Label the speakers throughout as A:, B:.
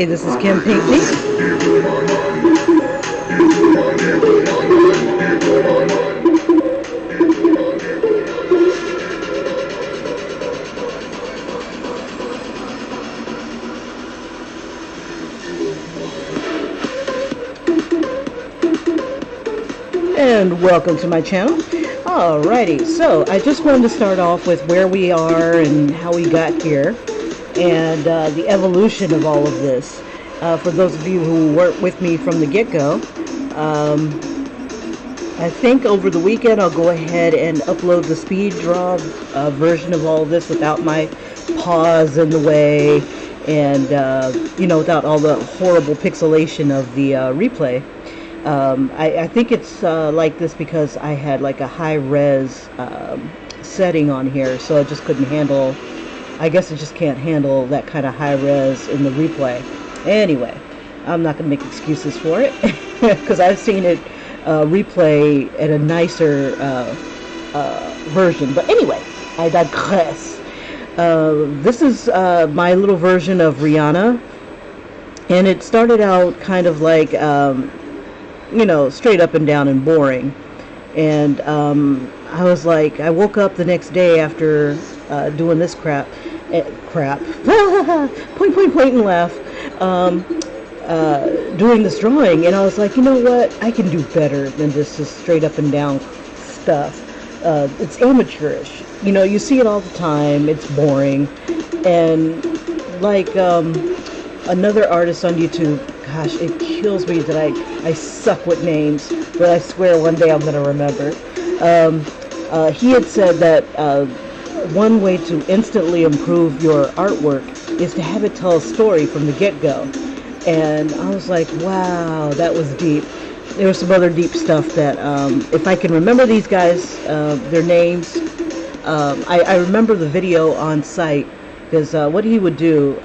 A: Hi, this is Kim Pinckney. And welcome to my channel. Alrighty, so I just wanted to start off with where we are and how we got here, and the evolution of all of this. For those of you who weren't with me from the get-go, I think over the weekend I'll go ahead and upload the speed draw version of all of this without my pause in the way, and without all the horrible pixelation of the replay. I think it's like this because I had like a high-res setting on here, so I just couldn't handle, I guess it just can't handle that kind of high-res in the replay. Anyway, I'm not going to make excuses for it, because I've seen it replay at a nicer version. But anyway, I digress. This is my little version of Rihanna, and it started out kind of like straight up and down and boring. And I was like, I woke up the next day after doing this crap, point, and laugh, doing this drawing, and I was like, you know what, I can do better than just straight up and down stuff. It's amateurish, you see it all the time, it's boring. And like another artist on YouTube, gosh, it kills me that I suck with names, but I swear one day I'm going to remember. He had said that one way to instantly improve your artwork is to have it tell a story from the get-go. And I was like, wow, that was deep. There was some other deep stuff that, if I can remember these guys, their names, I remember the video on site, because what he would do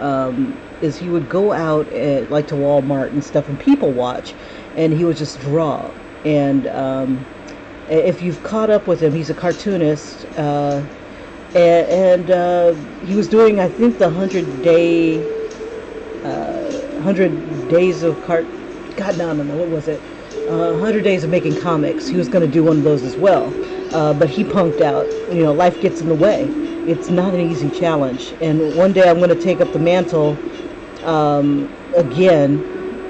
A: is he would go out like to Walmart and stuff and people watch, and he would just draw. And if you've caught up with him, he's a cartoonist, and he was doing, I think, the 100 days of what was it? 100 days of making comics. He was going to do one of those as well, but he punked out. Life gets in the way. It's not an easy challenge, and one day I'm going to take up the mantle again,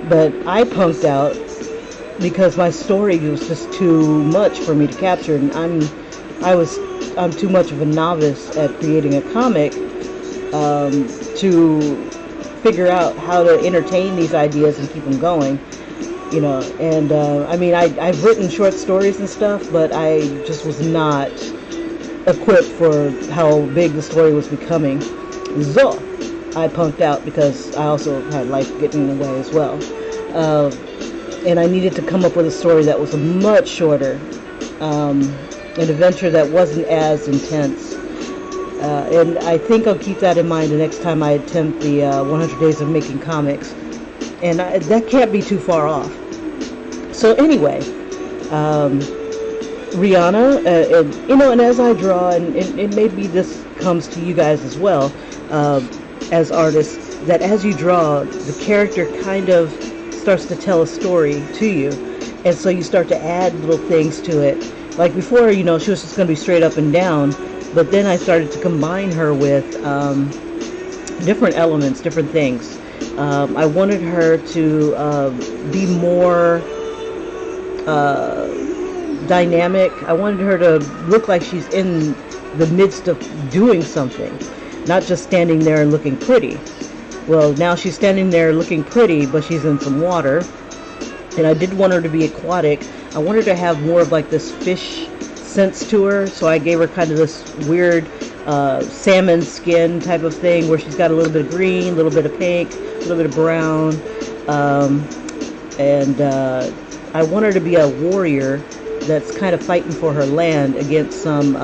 A: but I punked out because my story was just too much for me to capture, and I'm too much of a novice at creating a comic to figure out how to entertain these ideas and keep them going, and I've written short stories and stuff, but I just was not equipped for how big the story was becoming. So I punked out because I also had life getting in the way as well, and I needed to come up with a story that was much shorter, an adventure that wasn't as intense, and I think I'll keep that in mind the next time I attempt the 100 days of making comics, and that can't be too far off. So anyway, Rihanna, and as I draw, and maybe this comes to you guys as well, as artists, that as you draw, the character kind of starts to tell a story to you, and so you start to add little things to it. Like before, she was just going to be straight up and down, but then I started to combine her with different elements, different things. I wanted her to be more dynamic. I wanted her to look like she's in the midst of doing something, not just standing there and looking pretty. Well, now she's standing there looking pretty, but she's in some water, and I did want her to be aquatic. I wanted her to have more of like this fish sense to her, so I gave her kind of this weird salmon skin type of thing, where she's got a little bit of green, a little bit of pink, a little bit of brown, and I want her to be a warrior that's kind of fighting for her land against some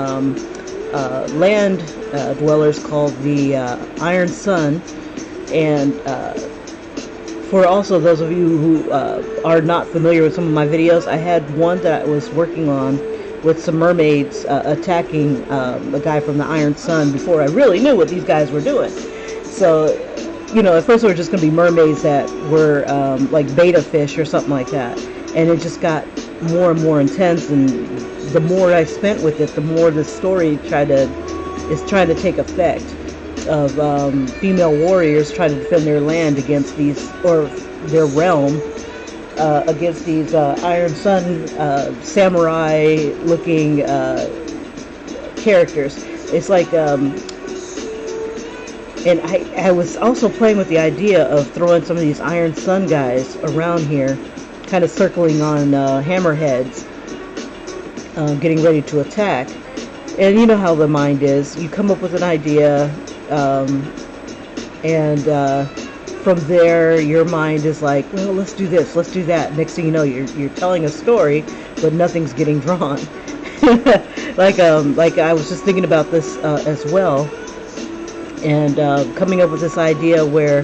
A: land dwellers called the Iron Sun. And for also those of you who are not familiar with some of my videos, I had one that I was working on with some mermaids attacking a guy from the Iron Sun before I really knew what these guys were doing. So at first they were just going to be mermaids that were like beta fish or something like that. And it just got more and more intense, and the more I spent with it, the more the story is trying to take effect of female warriors trying to defend their land against these, or their realm, against these Iron Sun samurai looking characters. It's like, and I was also playing with the idea of throwing some of these Iron Sun guys around here, kind of circling on hammerheads, getting ready to attack. And you know how the mind is. You come up with an idea, and from there your mind is like, well, let's do this, let's do that. Next thing you know, you're telling a story, but nothing's getting drawn. like I was just thinking about this as well, and coming up with this idea where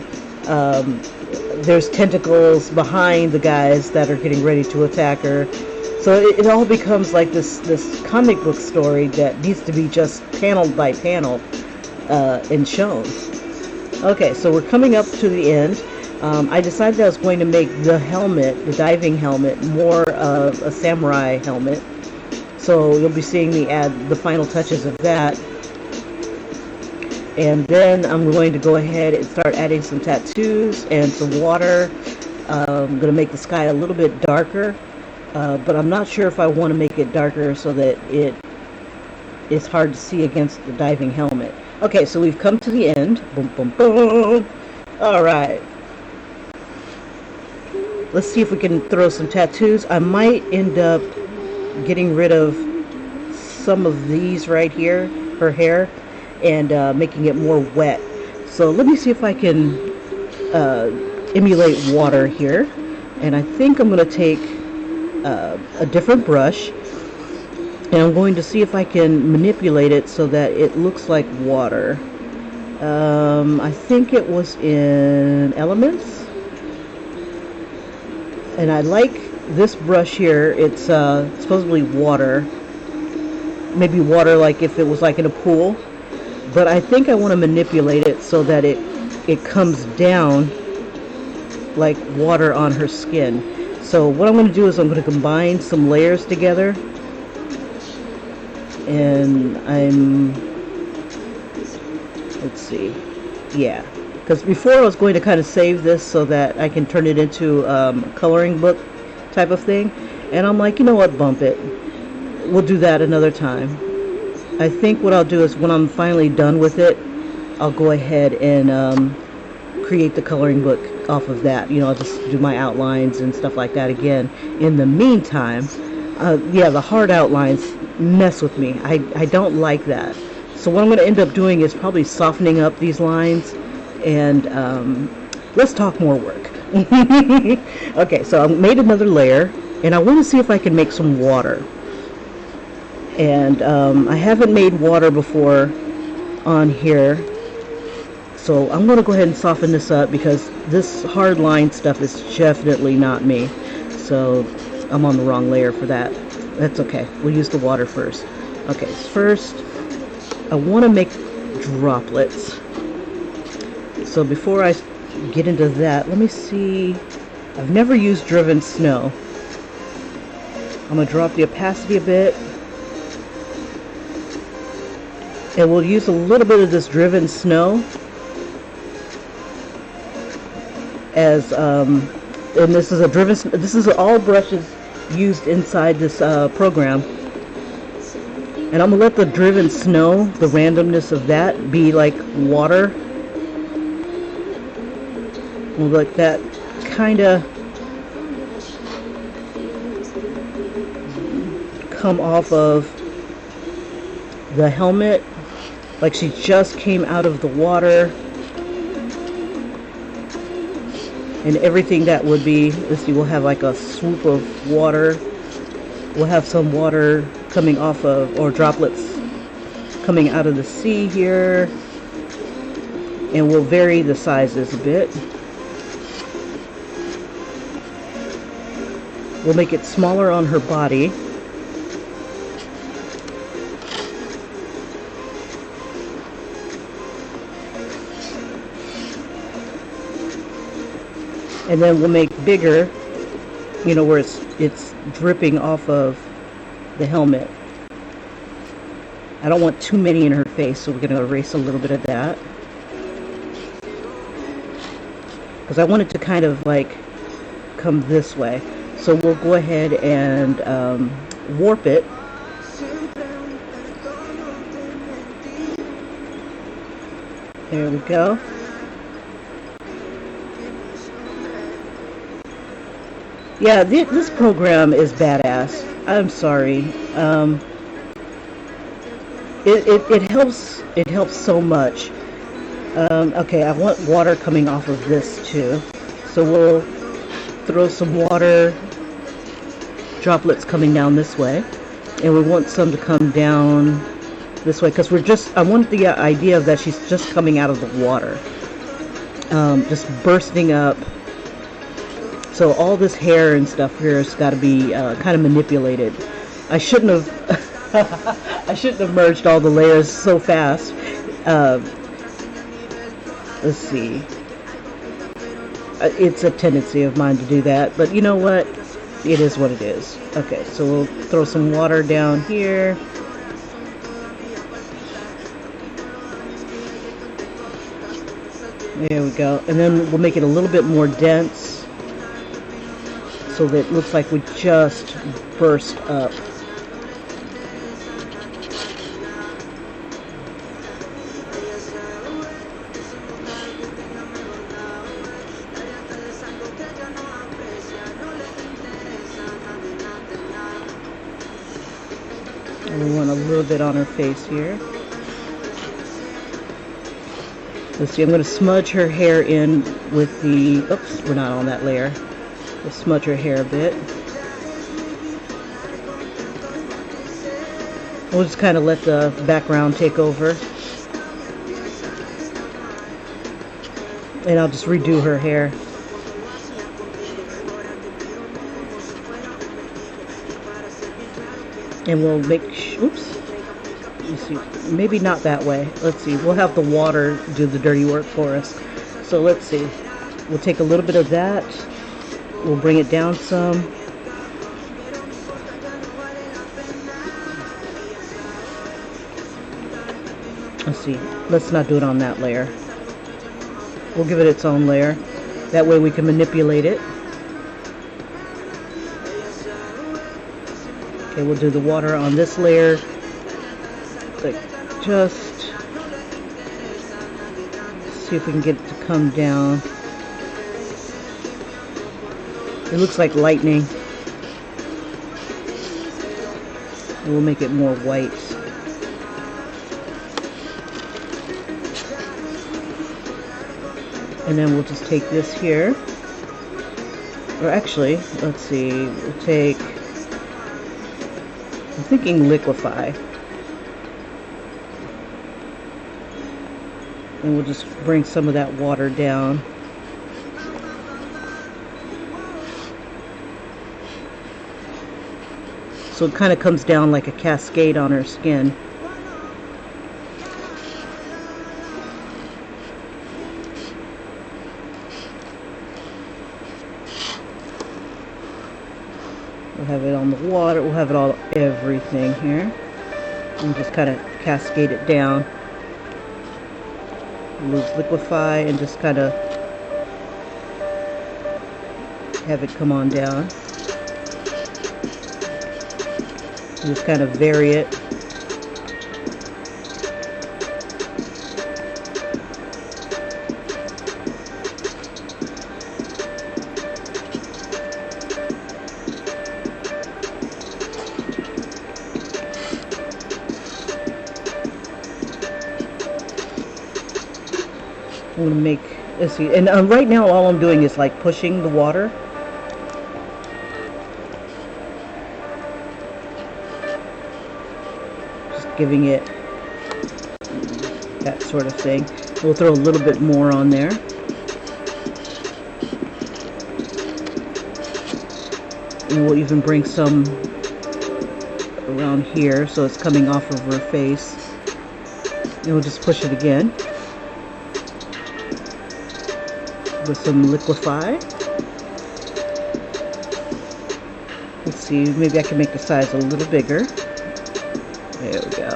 A: there's tentacles behind the guys that are getting ready to attack her. So it all becomes like this comic book story that needs to be just panel by panel and shown. Okay, so we're coming up to the end. I decided I was going to make the helmet, the diving helmet, more of a samurai helmet. So you'll be seeing me add the final touches of that. And then I'm going to go ahead and start adding some tattoos and some water. I'm going to make the sky a little bit darker. But I'm not sure if I want to make it darker so that it is hard to see against the diving helmet. Okay, so we've come to the end. Boom, boom, boom. All right. Let's see if we can throw some tattoos. I might end up getting rid of some of these right here, her hair, and making it more wet. So let me see if I can emulate water here. And I think I'm going to take a different brush, and I'm going to see if I can manipulate it so that it looks like water. I think it was in Elements, and I like this brush here. It's supposedly water, maybe water like if it was like in a pool, but I think I want to manipulate it so that it comes down like water on her skin. So what I'm going to do is I'm going to combine some layers together, and let's see, yeah, because before I was going to kind of save this so that I can turn it into a coloring book type of thing, and I'm like, you know what, bump it, we'll do that another time. I think what I'll do is when I'm finally done with it, I'll go ahead and create the coloring book off of that. I'll just do my outlines and stuff like that again. In the meantime, yeah, the hard outlines mess with me. I don't like that. So what I'm going to end up doing is probably softening up these lines, and let's talk more work. Okay, so I made another layer, and I want to see if I can make some water. And I haven't made water before on here, so I'm going to go ahead and soften this up because this hard line stuff is definitely not me. So I'm on the wrong layer for that. That's okay. We'll use the water first. Okay, first I want to make droplets. So before I get into that, let me see. I've never used driven snow. I'm going to drop the opacity a bit. And we'll use a little bit of this driven snow as and this is all brushes used inside this program, and I'm gonna let the driven snow, the randomness of that, be like water. We'll let that kind of come off of the helmet like she just came out of the water. And everything that would be, let's see, we'll have like a swoop of water. We'll have some water coming off of, or droplets coming out of the sea here. And we'll vary the sizes a bit. We'll make it smaller on her body. And then we'll make bigger, you know, where it's dripping off of the helmet. I don't want too many in her face, so we're going to erase a little bit of that. Because I want it to kind of like come this way. So we'll go ahead and warp it. There we go. Yeah, this program is badass. I'm sorry. It helps so much. Okay, I want water coming off of this too. So we'll throw some water droplets coming down this way. And we want some to come down this way because I want the idea of that she's just coming out of the water. Just bursting up. So all this hair and stuff here has got to be kind of manipulated. I shouldn't have I shouldn't have merged all the layers so fast. Let's see. It's a tendency of mine to do that, but you know what? It is what it is. Okay, so we'll throw some water down here. There we go. And then we'll make it a little bit more dense so that it looks like we just burst up. And we want a little bit on her face here. Let's see, I'm going to smudge her hair in with the, oops, we're not on that layer. We'll smudge her hair a bit. We'll just kind of let the background take over. And I'll just redo her hair. And we'll make, oops, let's see, maybe not that way. Let's see, we'll have the water do the dirty work for us. So let's see, we'll take a little bit of that, we'll bring it down some. Let's see, let's not do it on that layer. We'll give it its own layer. That way we can manipulate it. Okay, we'll do the water on this layer. Like, just see if we can get it to come down. It looks like lightning. We'll make it more white. And then we'll just take this here. Or actually, let's see, we'll take, I'm thinking liquefy. And we'll just bring some of that water down. So it kind of comes down like a cascade on her skin. We'll have it on the water, we'll have it all, everything here. And just kind of cascade it down. We'll liquefy and just kind of have it come on down. Just kind of vary it. I'm going to make, let's see, and right now all I'm doing is like pushing the water. Just giving it that sort of thing. We'll throw a little bit more on there. And we'll even bring some around here so it's coming off of her face. And we'll just push it again with some liquefy. Let's see, maybe I can make the size a little bigger. There we go.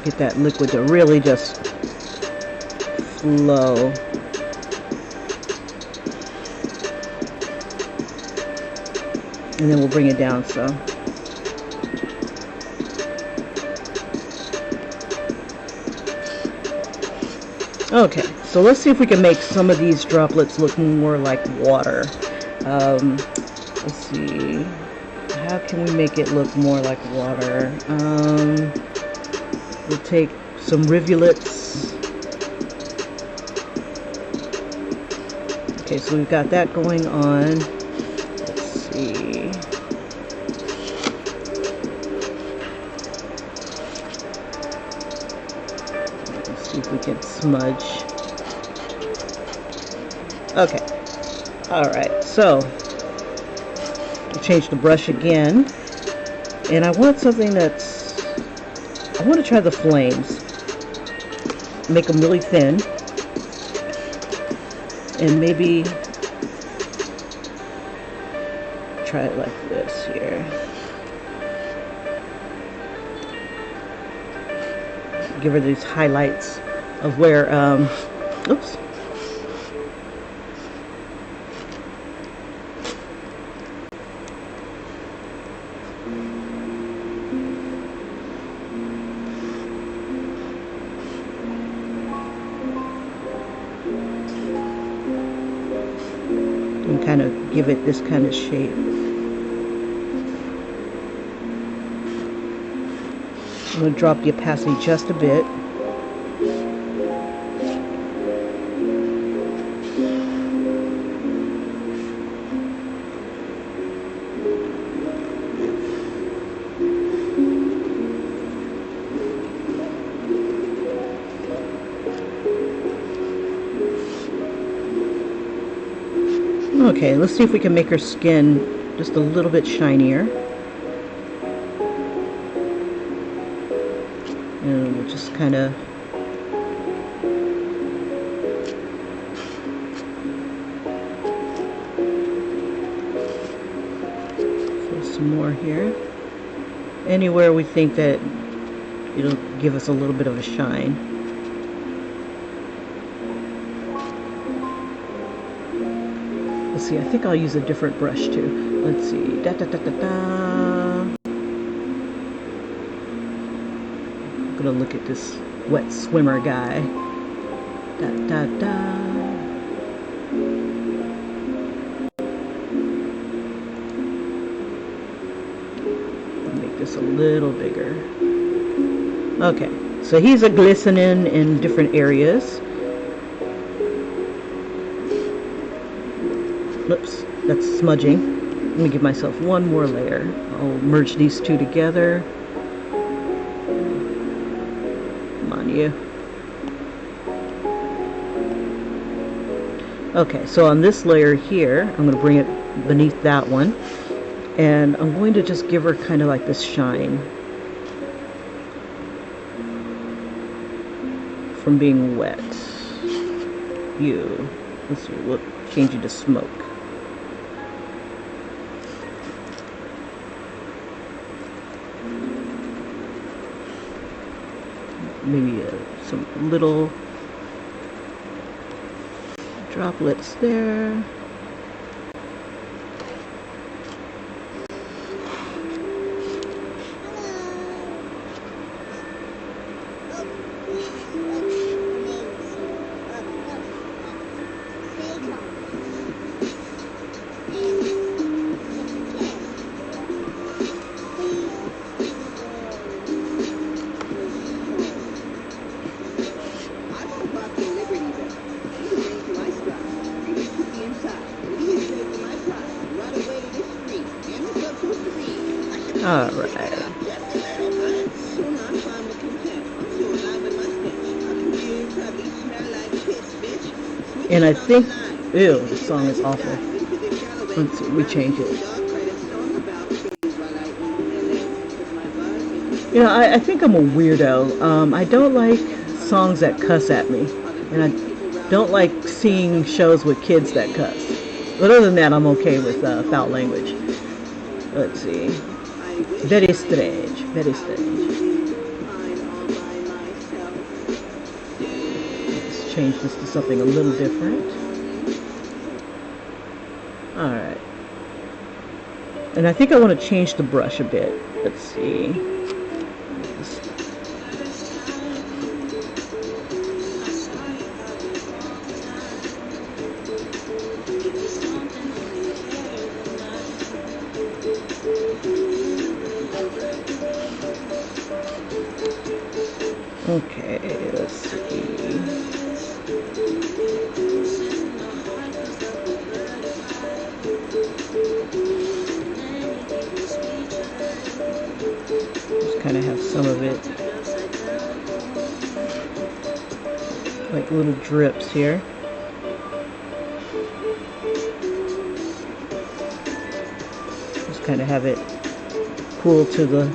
A: Get that liquid to really just flow. And then we'll bring it down some. Okay, so let's see if we can make some of these droplets look more like water. Let's see. How can we make it look more like water? We'll take some rivulets. Okay, so we've got that going on. Let's see. Let's see if we can smudge. Okay. Alright, so I'll change the brush again. And I want something that's, I want to try the flames. Make them really thin. And maybe try it like this here. Give her these highlights of where, oops. And kind of give it this kind of shape. I'm going to drop the opacity just a bit. Okay, let's see if we can make her skin just a little bit shinier. And we'll just kind of fill some more here. Anywhere we think that it'll give us a little bit of a shine. Let's see, I think I'll use a different brush too. Let's see. Da, da, da, da, da. I'm gonna look at this wet swimmer guy. Da, da, da. Make this a little bigger. Okay, so he's a glistening in different areas. Oops, that's smudging. Let me give myself one more layer. I'll merge these two together. Come on, you. Okay, so on this layer here, I'm going to bring it beneath that one. And I'm going to just give her kind of like this shine. From being wet. You. Let's see, we'll change you to smoke. Maybe some little droplets there. Alright. And I think, ew, the song is awful. Let's see, we change it. You know, I think I'm a weirdo. I don't like songs that cuss at me. And I don't like seeing shows with kids that cuss. But other than that, I'm okay with foul language. Let's see. Very strange. Very strange. Let's change this to something a little different. Alright. And I think I want to change the brush a bit. Let's see. Okay, let's see. Just kind of have some of it like little drips here. Just kind of have it cool to the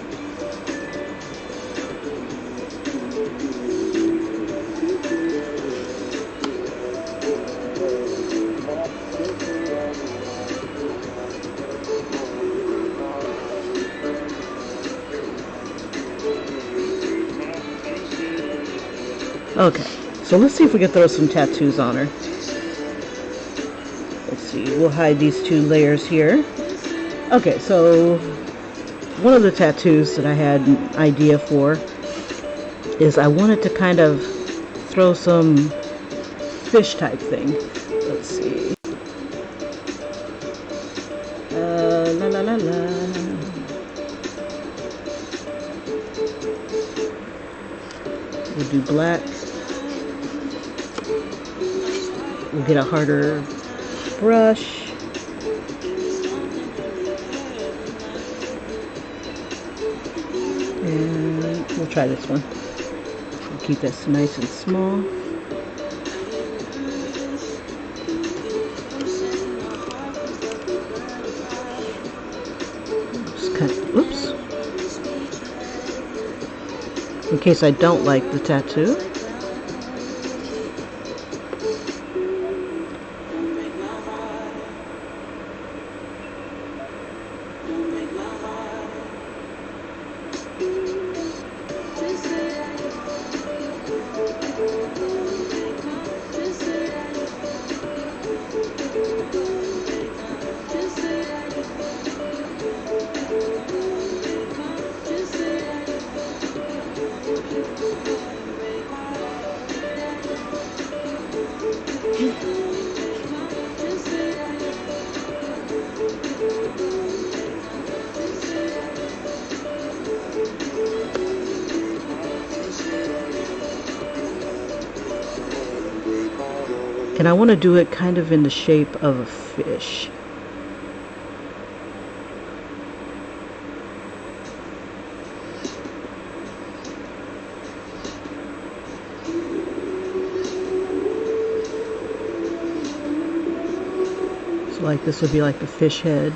A: Okay, so let's see if we can throw some tattoos on her. Let's see, we'll hide these two layers here. Okay, so one of the tattoos that I had an idea for is I wanted to kind of throw some fish type thing. Let's see. La la la la. We'll do black. We'll get a harder brush. And we'll try this one. We'll keep this nice and small. Just kind of, oops. In case I don't like the tattoo. And I want to do it kind of in the shape of a fish. So like this would be like the fish head.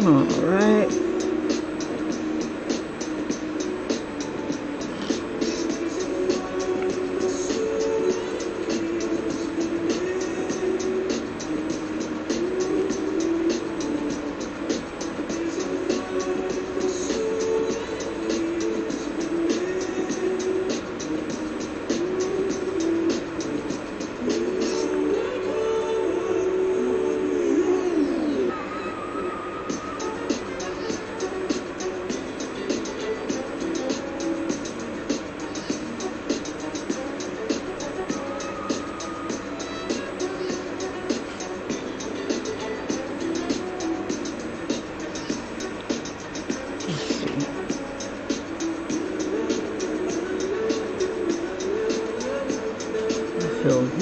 A: Alright.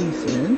A: these in.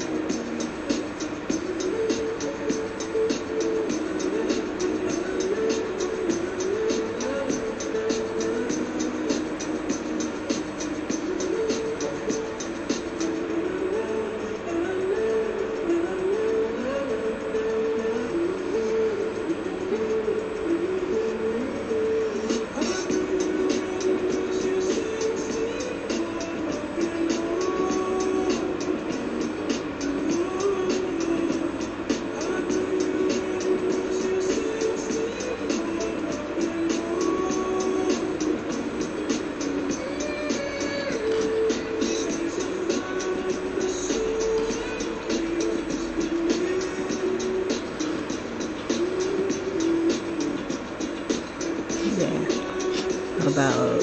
A: About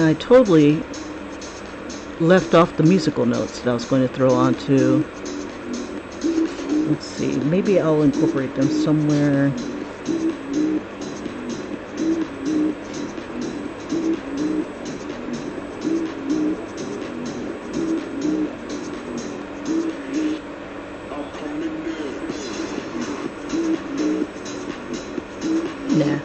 A: I totally left off the musical notes that I was going to throw onto. Let's see, maybe I'll incorporate them somewhere. Nah.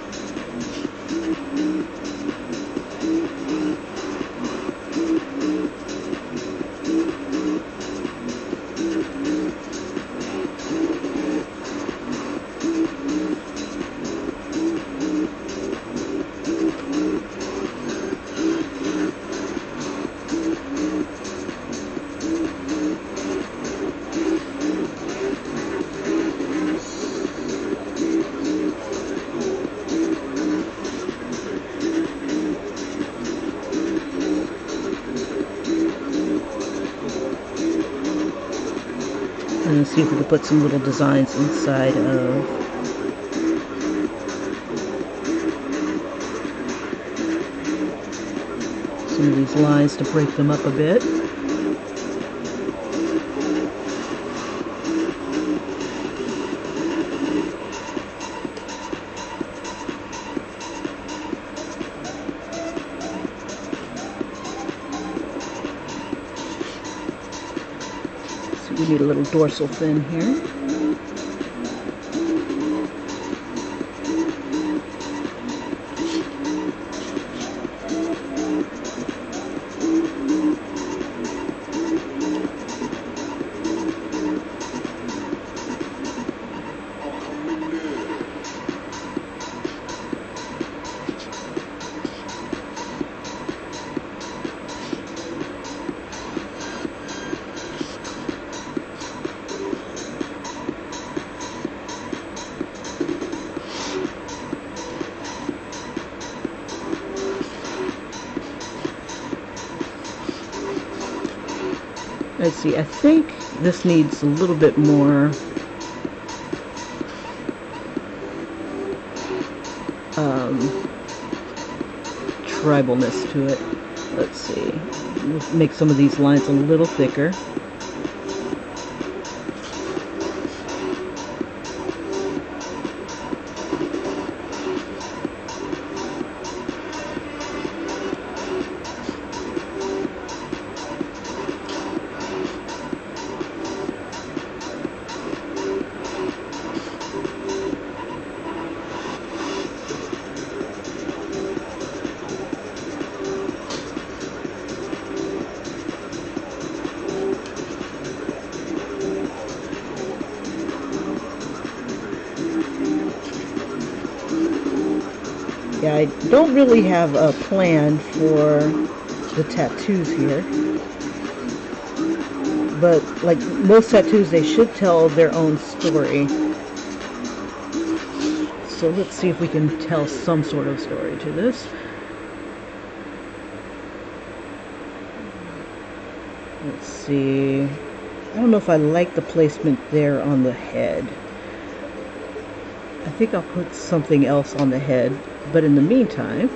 A: And see if we can put some little designs inside of some of these lines to break them up a bit. We need a little dorsal fin here. Let's see, I think this needs a little bit more tribalness to it. Let's see, we'll make some of these lines a little thicker. Yeah, I don't really have a plan for the tattoos here. But like most tattoos, they should tell their own story. So let's see if we can tell some sort of story to this. Let's see. I don't know if I like the placement there on the head. I think I'll put something else on the head. But in the meantime,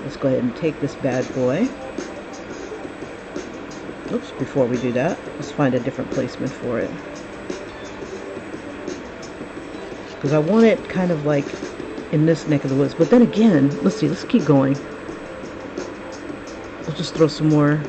A: let's go ahead and take this bad boy. Oops, before we do that, let's find a different placement for it. Because I want it kind of like in this neck of the woods. But then again, let's see, let's keep going. We'll just throw some more.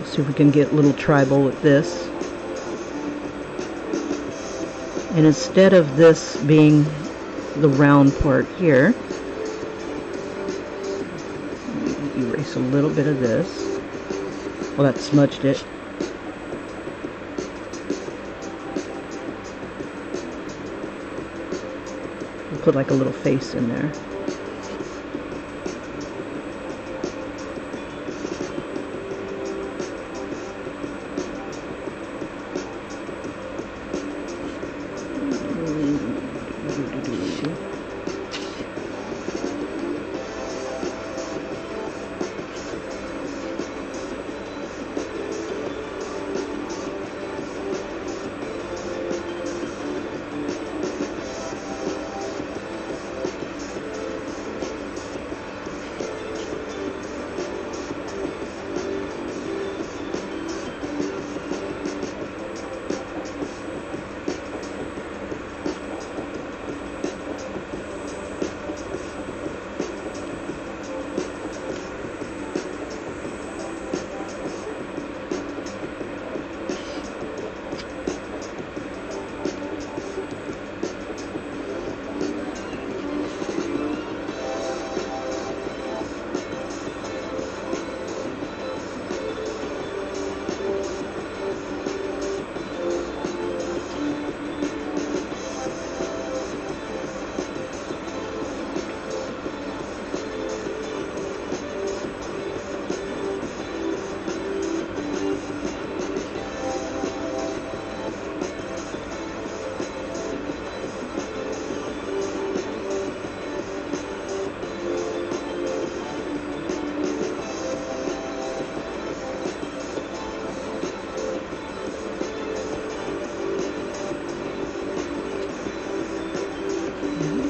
A: See if we can get a little tribal with this. And instead of this being the round part here, erase a little bit of this. Well, that smudged it. We'll put like a little face in there.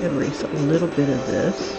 A: Erase a little bit of this.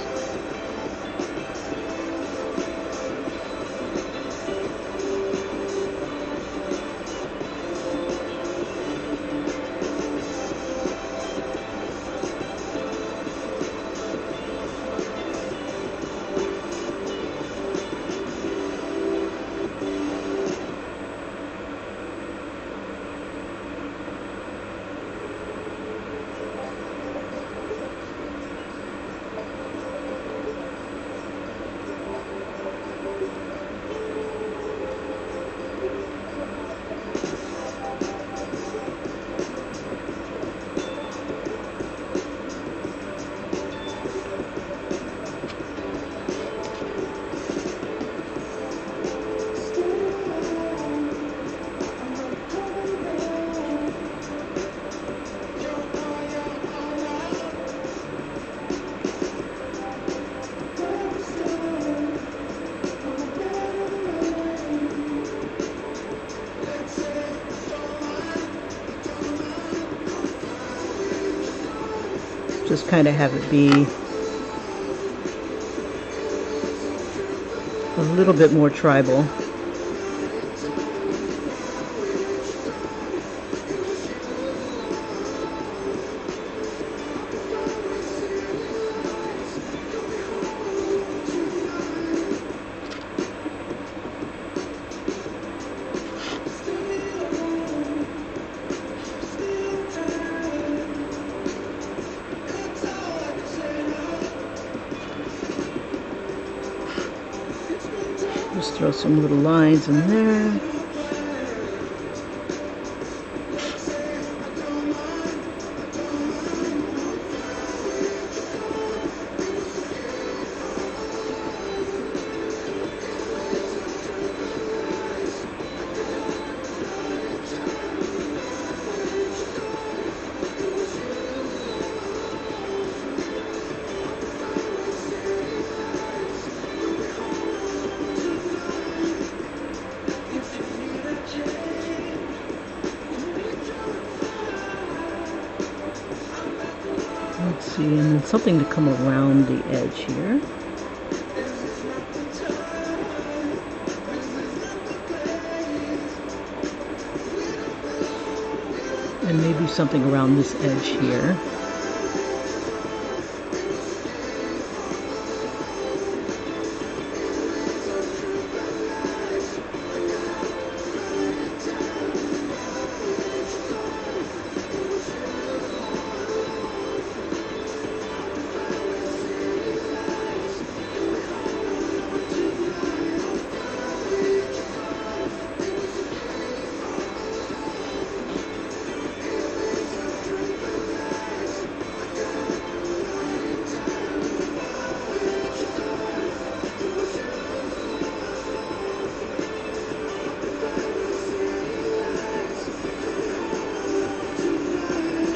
A: Just kind of have it be a little bit more tribal. Just throw some little lines in there. Let's see, and then something to come around the edge here. And maybe something around this edge here.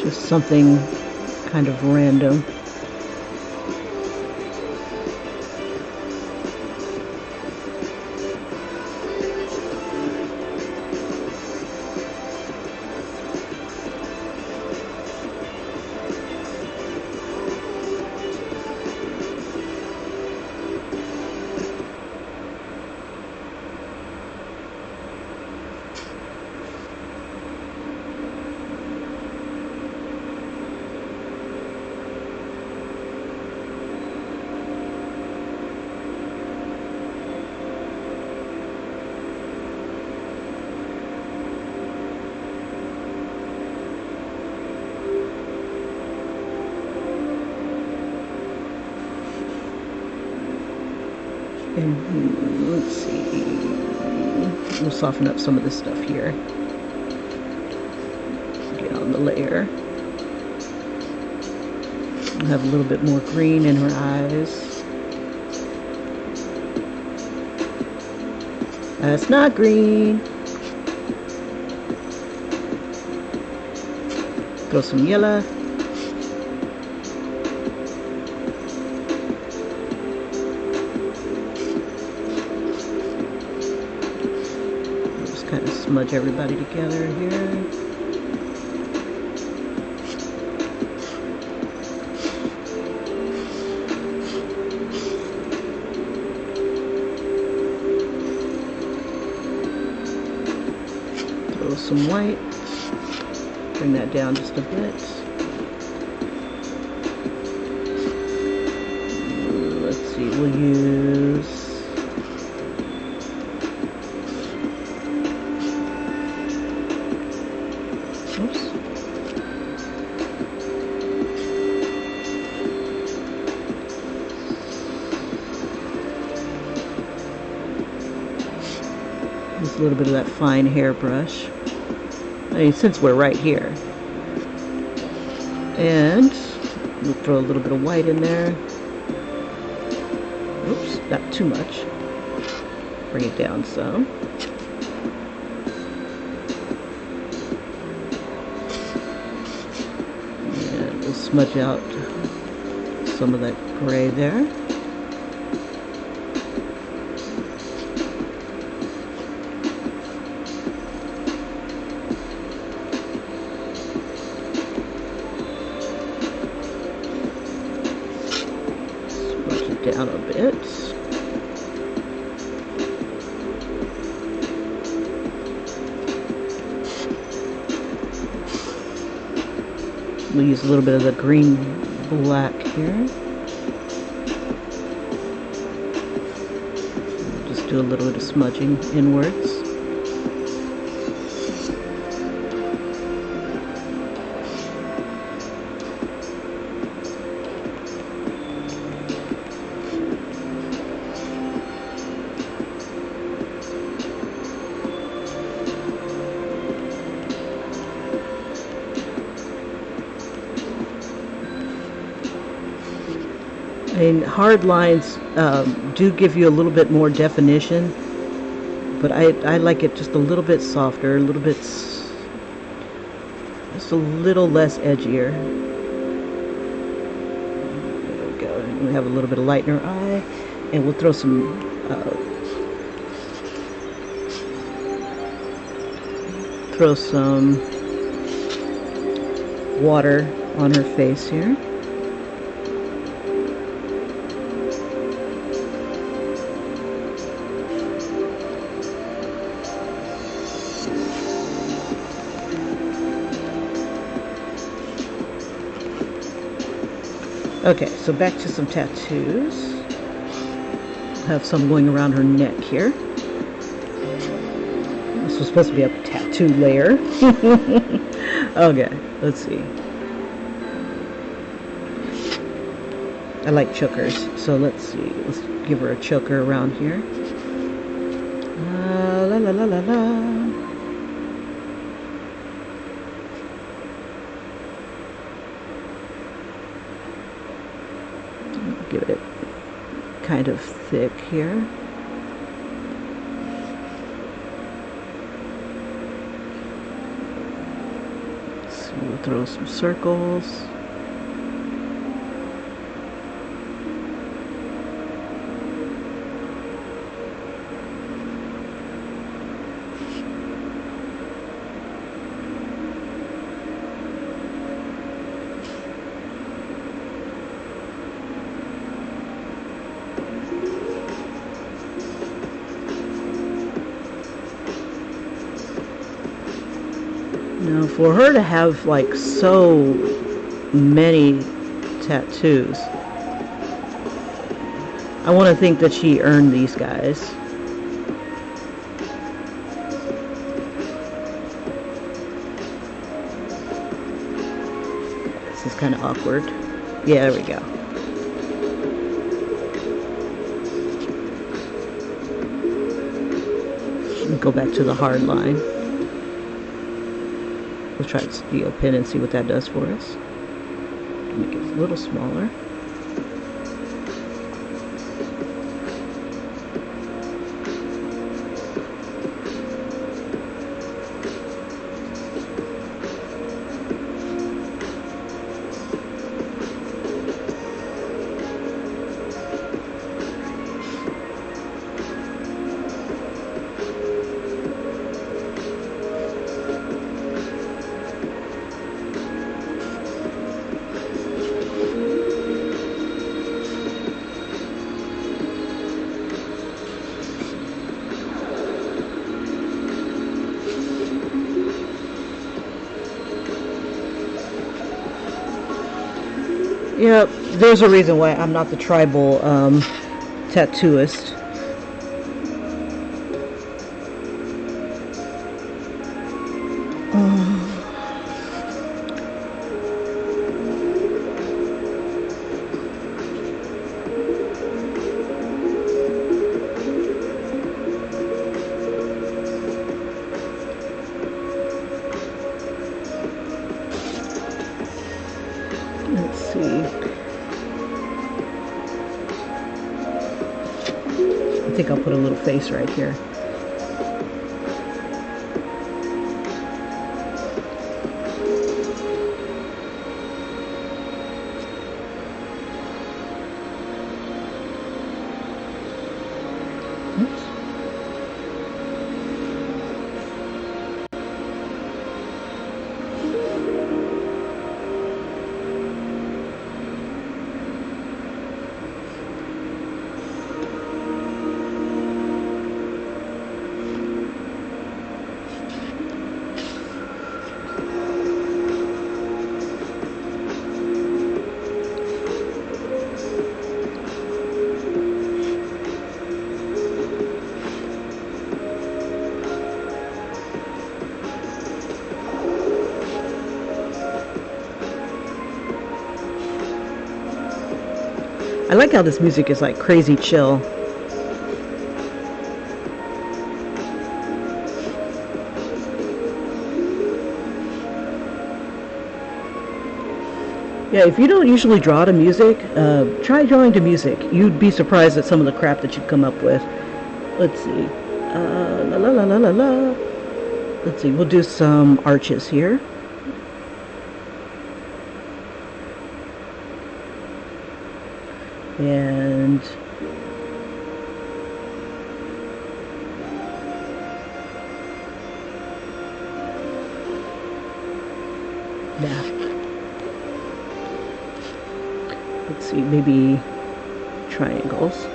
A: Just something kind of random. And let's see, we'll soften up some of this stuff here. Get on the layer. We'll have a little bit more green in her eyes. That's not green. Throw some yellow. Kind of smudge everybody together here. Throw some white. Bring that down just a bit. Let's see, we'll use a little bit of that fine hairbrush. I mean, since we're right here. And we'll throw a little bit of white in there. Oops, not too much. Bring it down some. And we'll smudge out some of that gray there. Down a bit. We'll use a little bit of the green black here. Just do a little bit of smudging inwards. mean, hard lines do give you a little bit more definition, but I like it just a little bit softer, a little bit, just a little less edgier. There we go. And we have a little bit of light in our eye, and we'll throw some water on her face here. Okay, so back to some tattoos. Have some going around her neck here. This was supposed to be a tattoo layer. Okay, let's see. I like chokers, so let's see. Let's give her a choker around here. La la la la la. Give it kind of thick here. So we'll throw some circles. Now, for her to have like so many tattoos, I want to think that she earned these guys. This is kind of awkward. Yeah, there we go. Go back to the hard line. We'll try the steel pin and see what that does for us. Make it a little smaller. Yeah, there's a reason why I'm not the tribal tattooist. Let's see. I think I'll put a little face right here. Oops. I like how this music is like crazy chill. Yeah, if you don't usually draw to music, try drawing to music. You'd be surprised at some of the crap that you come up with. Let's see. La la la la la la. Let's see, we'll do some arches here. And yeah. Let's see, maybe triangles.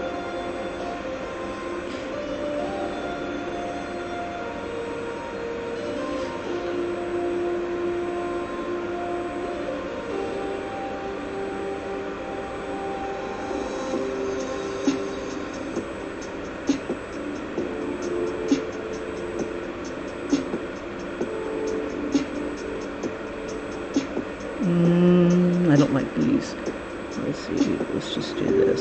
A: I don't like these. Let's see, let's just do this.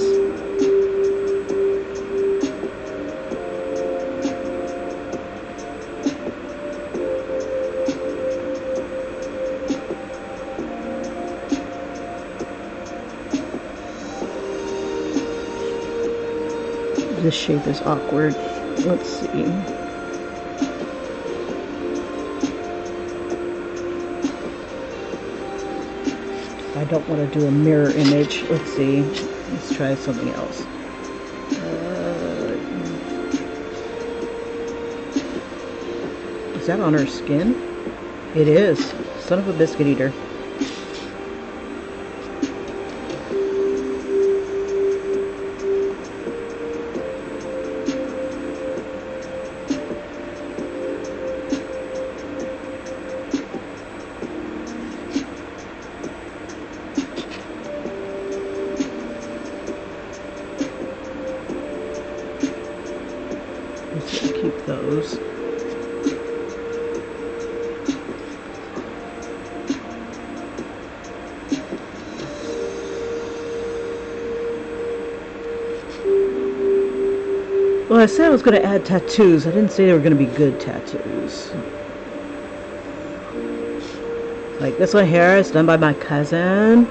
A: This shape is awkward. Let's see. I don't want to do a mirror image. Let's see. Let's try something else. Is that on her skin? It is. Son of a biscuit eater. Let's keep those. Well, I said I was going to add tattoos. I didn't say they were going to be good tattoos. Like this one here is done by my cousin.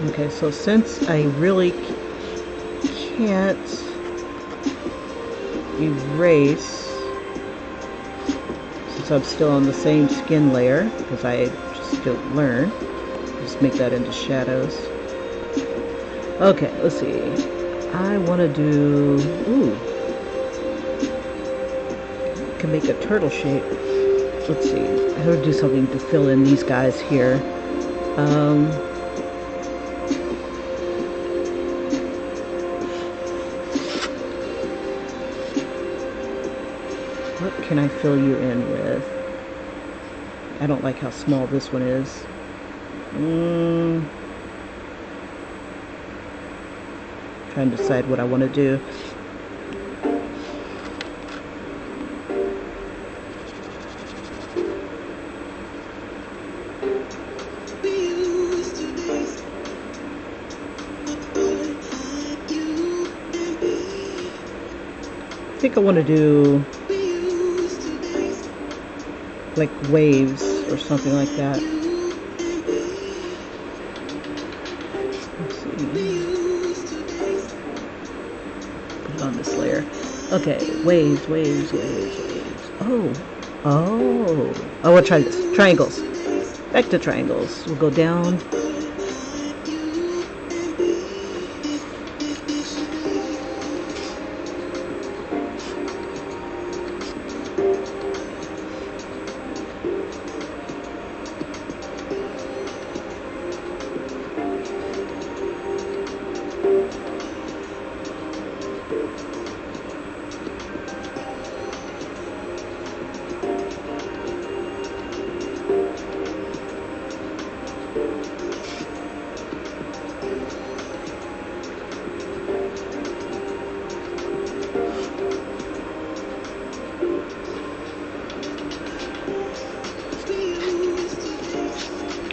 A: Okay, so since I really can't erase, since I'm still on the same skin layer, because I just don't learn, just make that into shadows. Okay, let's see. I want to do, I can make a turtle shape. Let's see. I gotta do something to fill in these guys here. What can I fill you in with? I don't like how small this one is. Trying to decide what I want to do. I think I want to do like waves or something like that. Let's see. Put it on this layer. Okay, waves, waves, waves, waves. I want to try this. Triangles. Back to triangles. We'll go down.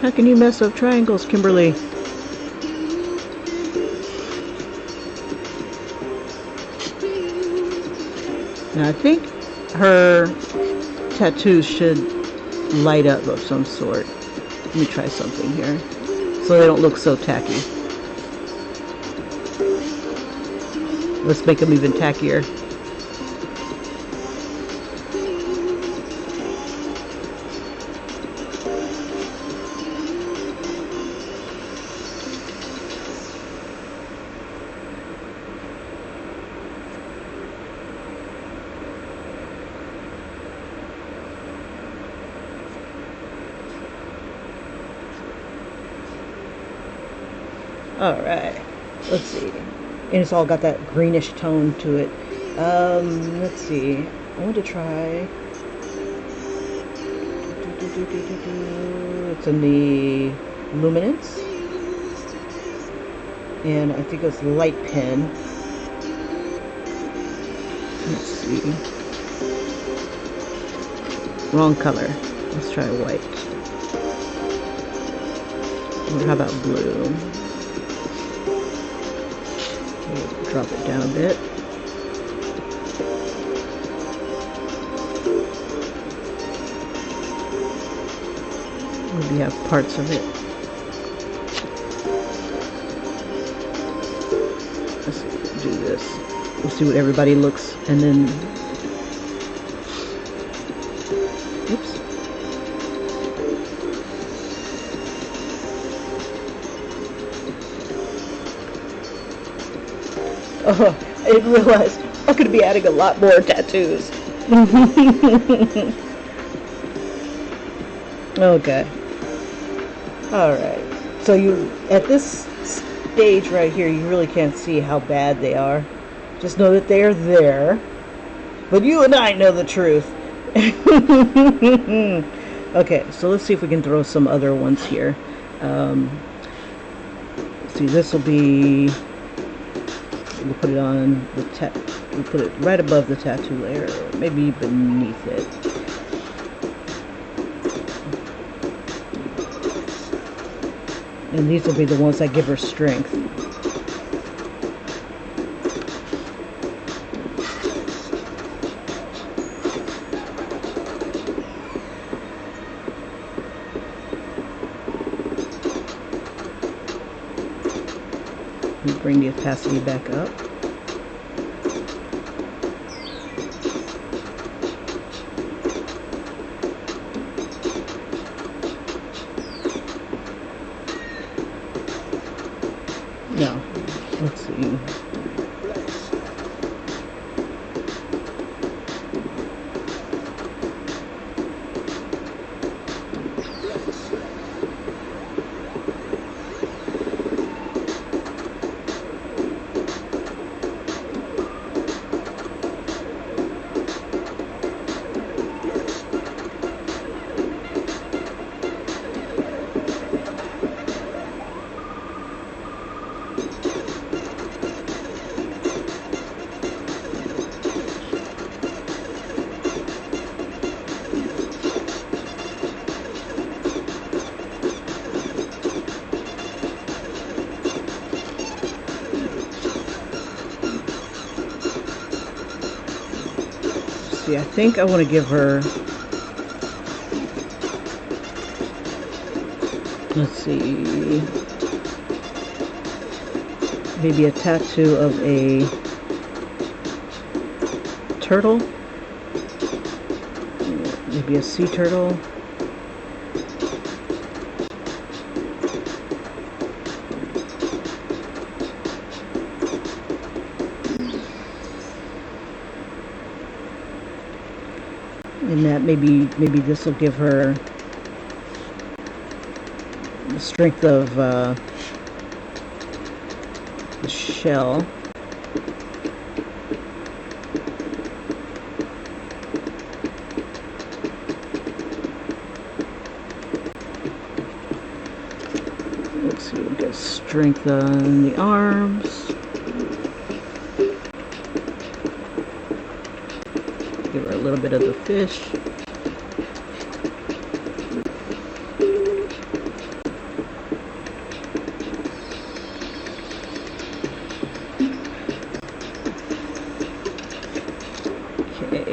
A: How can you mess up triangles, Kimberly? Now I think her tattoos should light up of some sort. Let me try something here so they don't look so tacky. Let's make them even tackier. Alright, let's see. And it's all got that greenish tone to it. Let's see. I want to try. It's in the Luminance. And I think it's Light Pen. Let's see. Wrong color. Let's try white. Or how about blue? Drop it down a bit. Maybe have parts of it. Let's do this. We'll see what everybody looks, and then. Oops. Oh, I didn't realize I'm going to be adding a lot more tattoos. Okay. Alright. So you, at this stage right here, you really can't see how bad they are. Just know that they are there. But you and I know the truth. Okay, so let's see if we can throw some other ones here. See, this will be... We'll put it on the we'll put it right above the tattoo layer, or maybe beneath it. And these will be the ones that give her strength. Bring the opacity back up. Now, let's see. See, I think I want to give her, let's see, maybe a tattoo of a turtle, maybe a sea turtle. And that maybe this will give her the strength of the shell. Let's see, we'll get strength on the arms. Give her a little bit of the fish.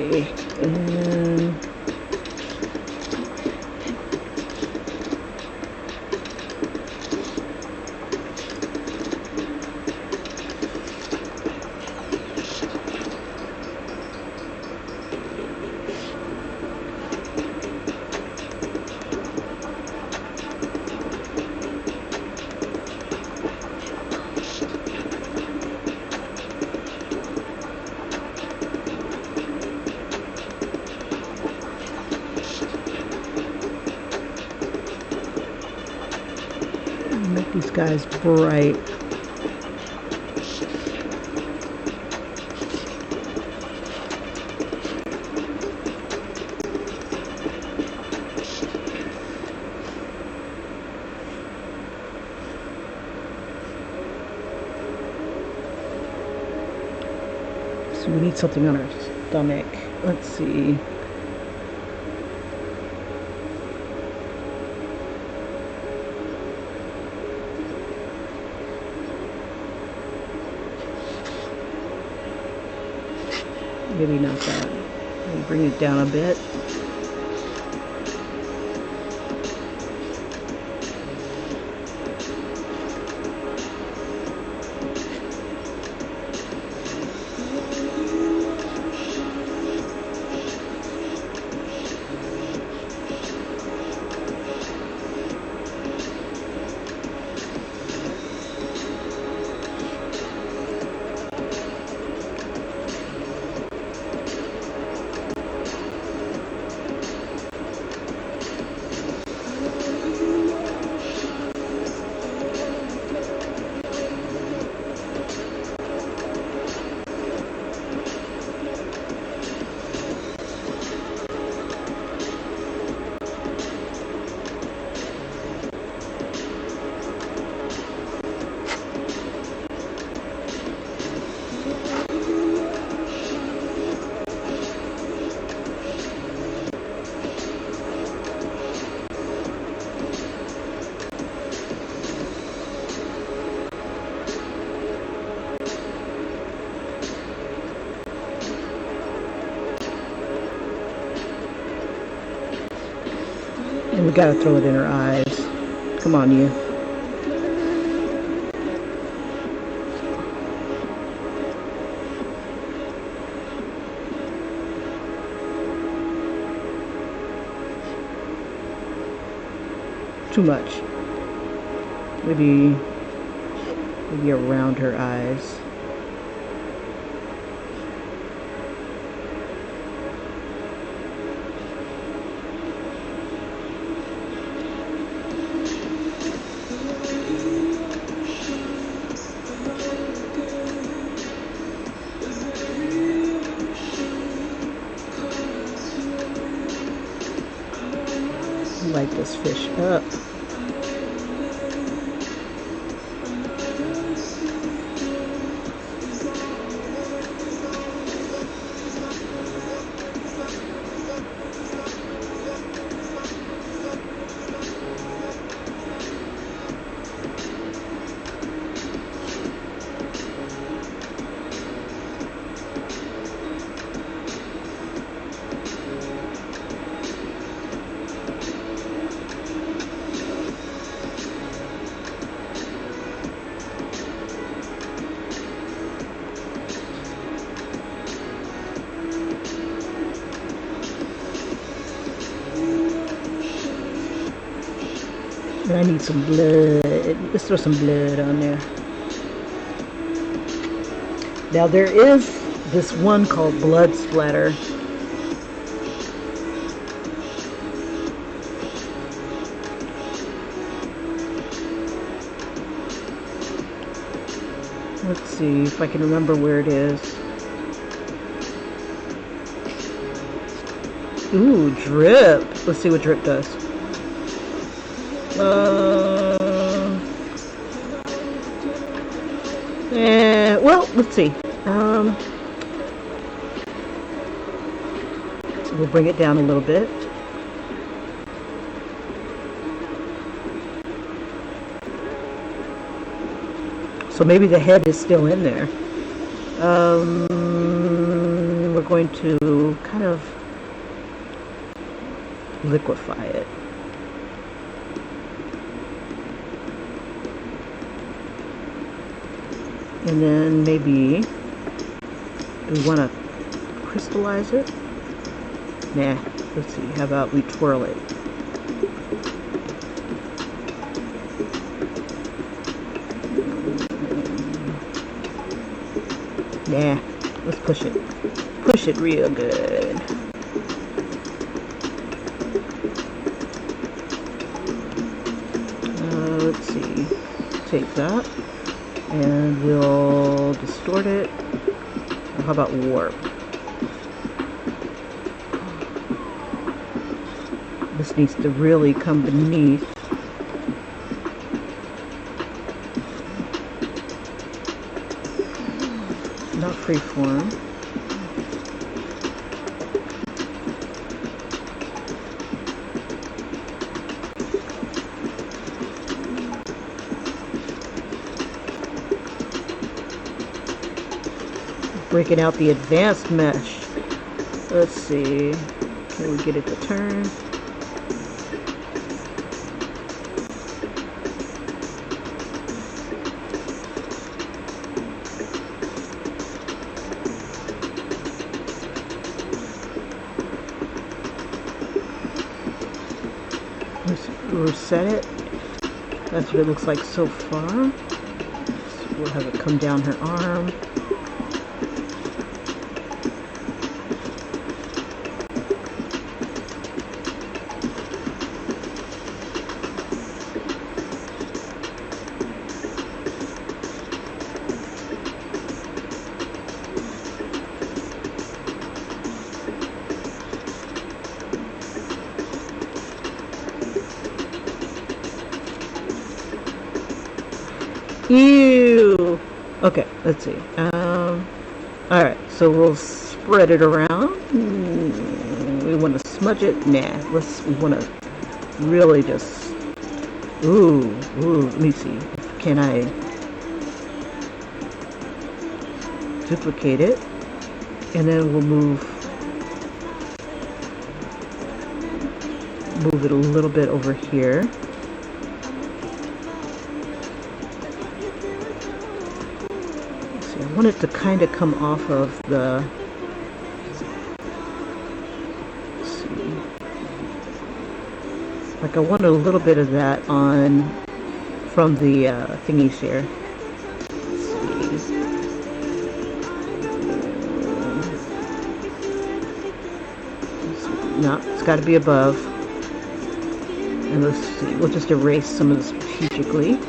A: Okay. And make these guys bright. So we need something on our stomach. Let's see. Maybe not that. Maybe bring it down a bit. And we gotta throw it in her eyes. Come on, you. Too much. Maybe around her eyes. Light this fish up. I need some blood. Let's throw some blood on there. Now there is this one called blood splatter. Let's see if I can remember where it is. Ooh, drip. Let's see what drip does. Well, let's see. So we'll bring it down a little bit. So maybe the head is still in there. We're we're going to kind of liquefy it. And then maybe, do we want to crystallize it? Nah, let's see, how about we twirl it? Nah, let's push it. Push it real good. Let's see, take that and we'll distort it. Or how about warp? This needs to really come beneath. Not freeform. Breaking out the advanced mesh. Let's see. Can we get it to turn? Let's reset it. That's what it looks like so far. So we'll have it come down her arm. Ew. Okay, let's see. Alright, so we'll spread it around. We want to smudge it. Nah, we want to really just. Ooh, let me see. Can I duplicate it? And then we'll move it a little bit over here. I want it to kind of come off of the, let's see, like I want a little bit of that on from the thingies here. Let's see. No, it's got to be above. And let's see, we'll just erase some of this strategically.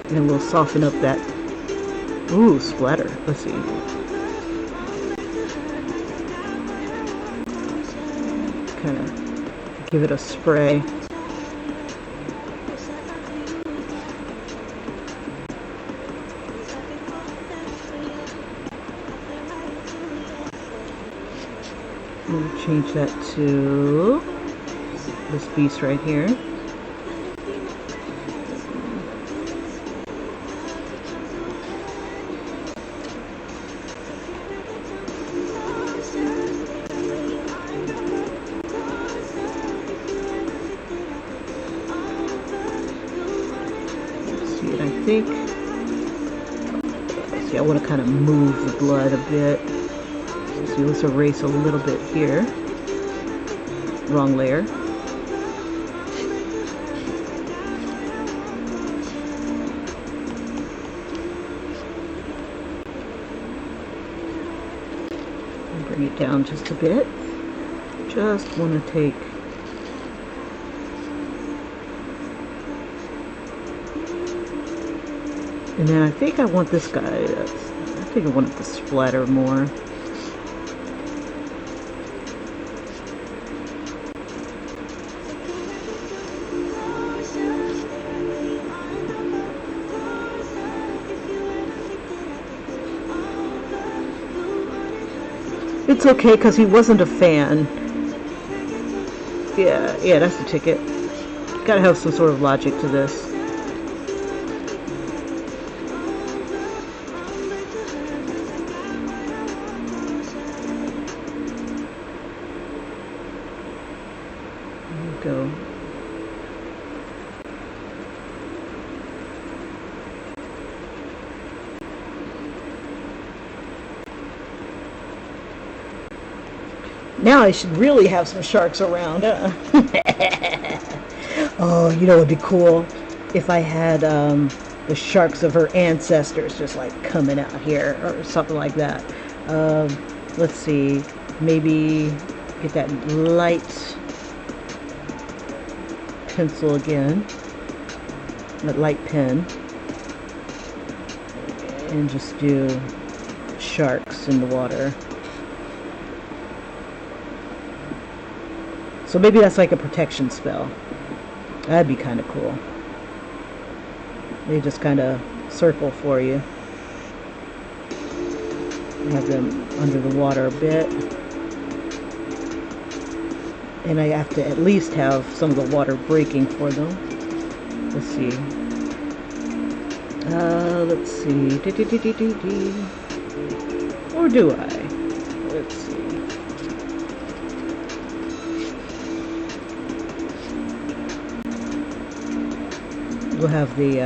A: And we'll soften up that, ooh, splatter. Let's see. Kind of give it a spray. We'll change that to this piece right here. See, I want to kind of move the blood a bit. So let's erase a little bit here. Wrong layer. And bring it down just a bit. Just want to take and then I think I want this guy, I think I want it to splatter more. It's okay, because he wasn't a fan. Yeah, that's the ticket. Gotta have some sort of logic to this. Now I should really have some sharks around, huh? Oh, you know, it'd be cool if I had the sharks of her ancestors just like coming out here or something like that. Um, let's see, maybe get that light pencil again, that light pen, and just do sharks in the water. So maybe that's like a protection spell. That'd be kind of cool. They just kind of circle for you. Have them under the water a bit. And I have to at least have some of the water breaking for them. Let's see. Let's see. Or do I? Let's see. We'll have the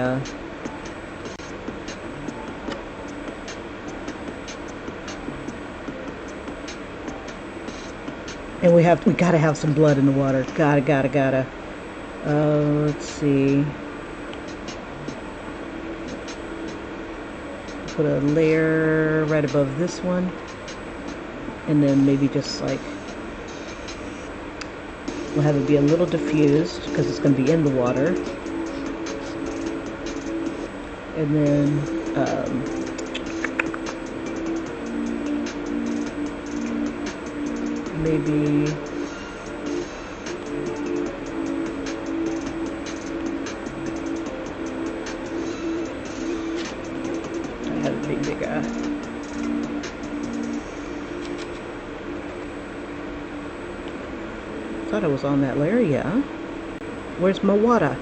A: and we gotta have some blood in the water. Gotta. Let's see. Put a layer right above this one, and then maybe just like we'll have it be a little diffused because it's going to be in the water. And then maybe I have a bigger. Thought I was on that layer, yeah. Where's my water?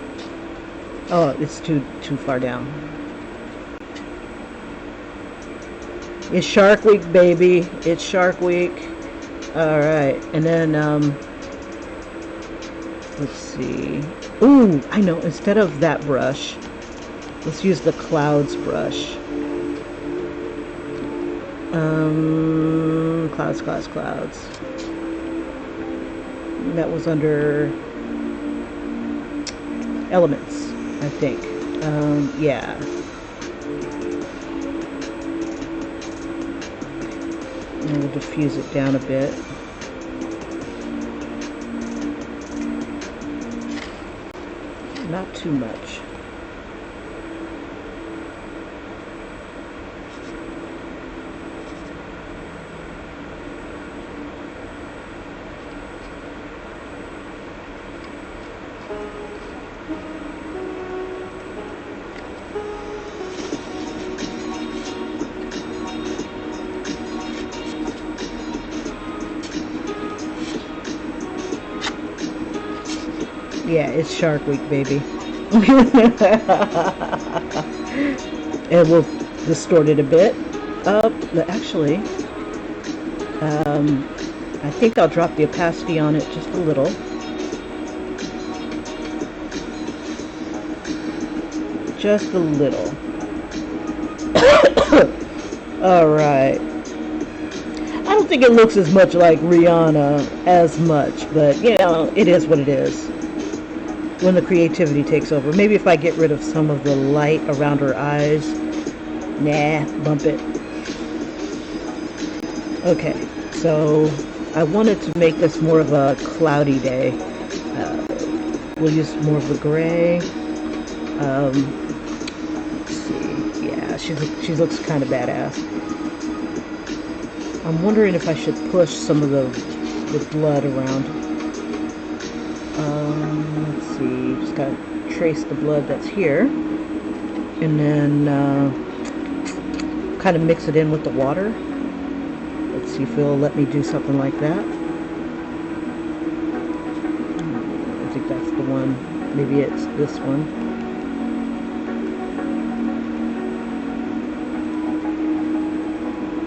A: Oh, it's too far down. It's Shark Week, baby. It's Shark Week. All right, and then let's see. Ooh, I know. Instead of that brush, let's use the clouds brush. Clouds. That was under elements, I think. Yeah. And we'll diffuse it down a bit. Not too much. Yeah, it's Shark Week, baby. And we'll distort it a bit. Actually, I think I'll drop the opacity on it just a little. Just a little. Alright. I don't think it looks as much like Rihanna as much, but you know, it is what it is. When the creativity takes over. Maybe if I get rid of some of the light around her eyes. Nah, bump it. Okay, so I wanted to make this more of a cloudy day. We'll use more of the gray. Let's see. Yeah, she looks kind of badass. I'm wondering if I should push some of the blood around. Let's see, just gotta trace the blood that's here, and then kind of mix it in with the water. Let's see if it'll let me do something like that. I think that's the one. Maybe it's this one.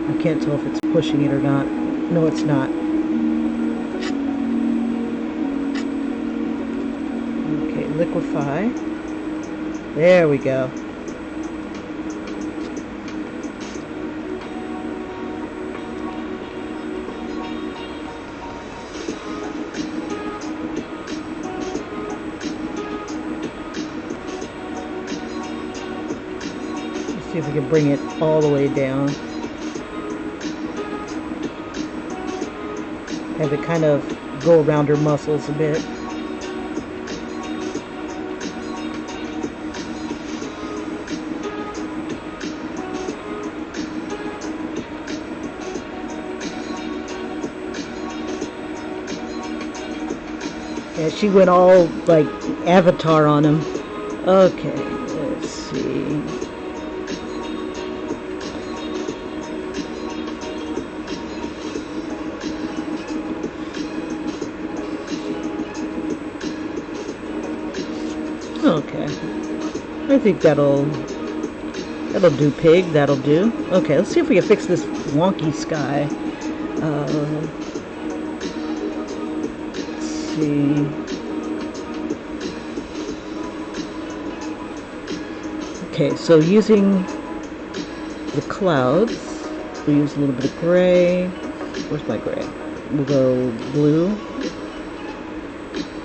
A: I can't tell if it's pushing it or not. No, it's not. Liquefy. There we go. See if we can bring it all the way down. Have it kind of go around her muscles a bit. Yeah, she went all like Avatar on him. Okay, let's see. Okay, I think that'll do, pig. That'll do. Okay, let's see if we can fix this wonky sky. Let's see. Okay, so using the clouds, we'll use a little bit of gray. Where's my gray? We'll go blue.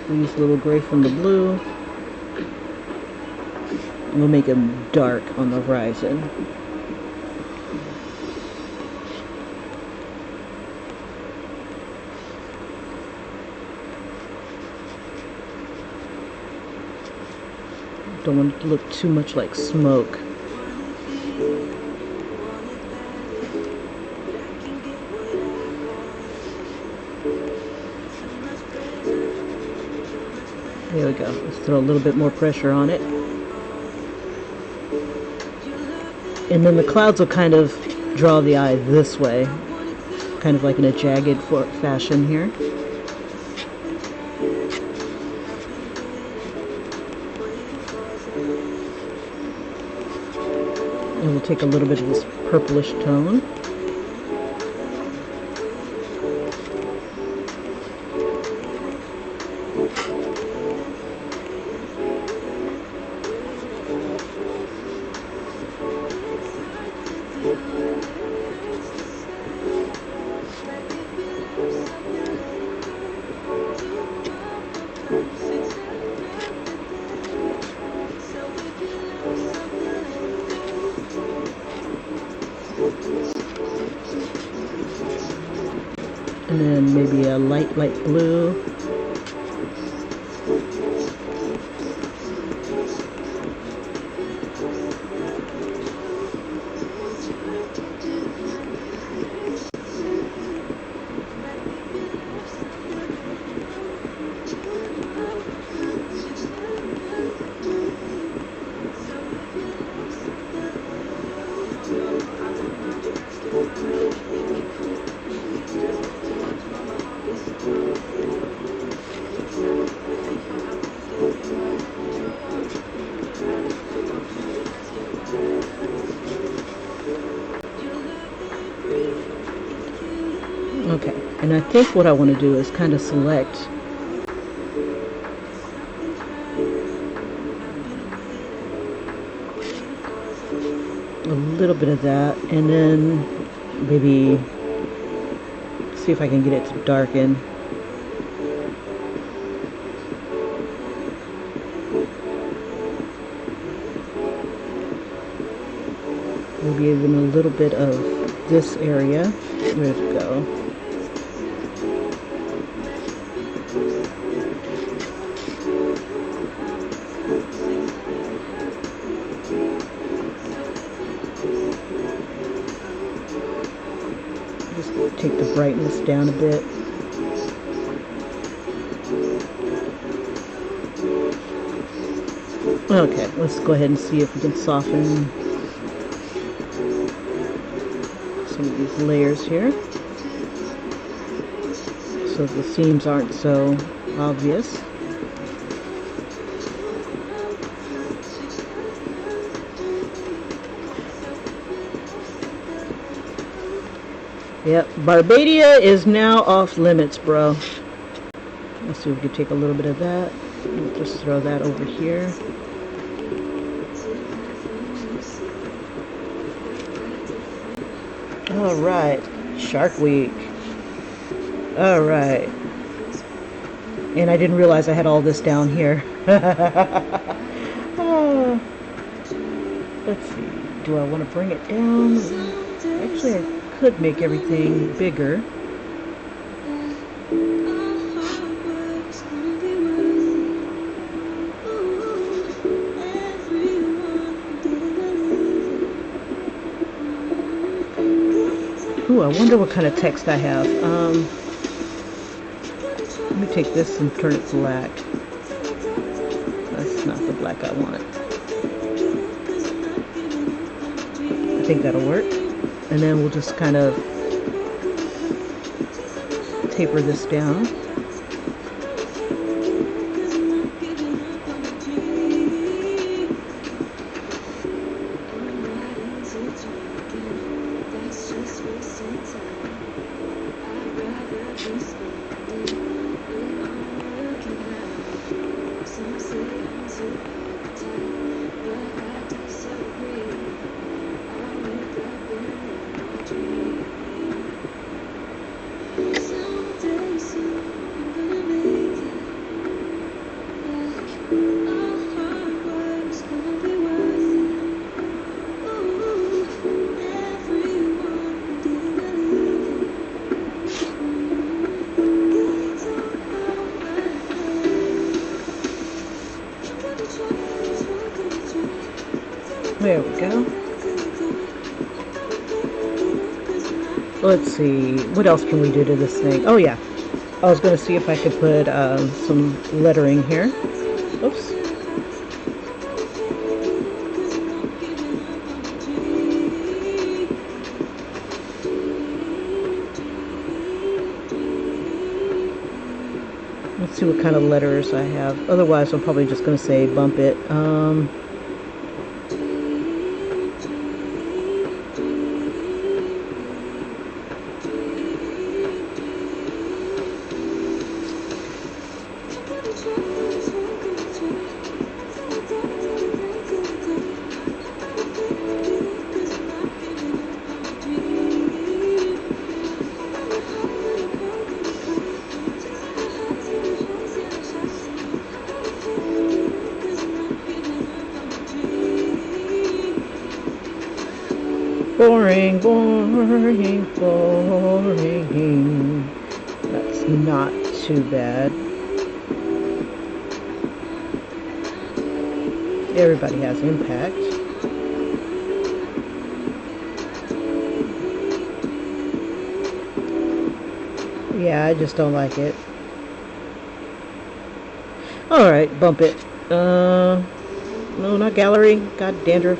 A: We'll use a little gray from the blue. We'll make them dark on the horizon. Don't want it to look too much like smoke. There we go. Let's throw a little bit more pressure on it. And then the clouds will kind of draw the eye this way, kind of like in a jagged fashion here. And we'll take a little bit of this purplish tone. And then maybe a light blue. Okay, and I think what I want to do is kind of select a little bit of that, and then maybe see if I can get it to darken. Maybe even a little bit of this area. Where'd it go? Just take the brightness down a bit. Okay, let's go ahead and see if we can soften some of these layers here so the seams aren't so obvious. Yep, Barbadia is now off limits, bro. Let's see if we can take a little bit of that. We'll just throw that over here. Alright, Shark Week. Alright. And I didn't realize I had all this down here. Let's see. do I want to bring it down? Actually, I could make everything bigger. Ooh, I wonder what kind of text I have. Let me take this and turn it black. That's not the black I want. I think that'll work. And then we'll just kind of taper this down. There we go. Let's see, what else can we do to this thing? Oh yeah, I was going to see if I could put some lettering here. Oops. Let's see what kind of letters I have. Otherwise, I'm probably just going to say bump it. Boring, boring, boring. That's not too bad. Everybody has impact. Yeah, I just don't like it. Alright, bump it. No, not gallery. God, dandruff.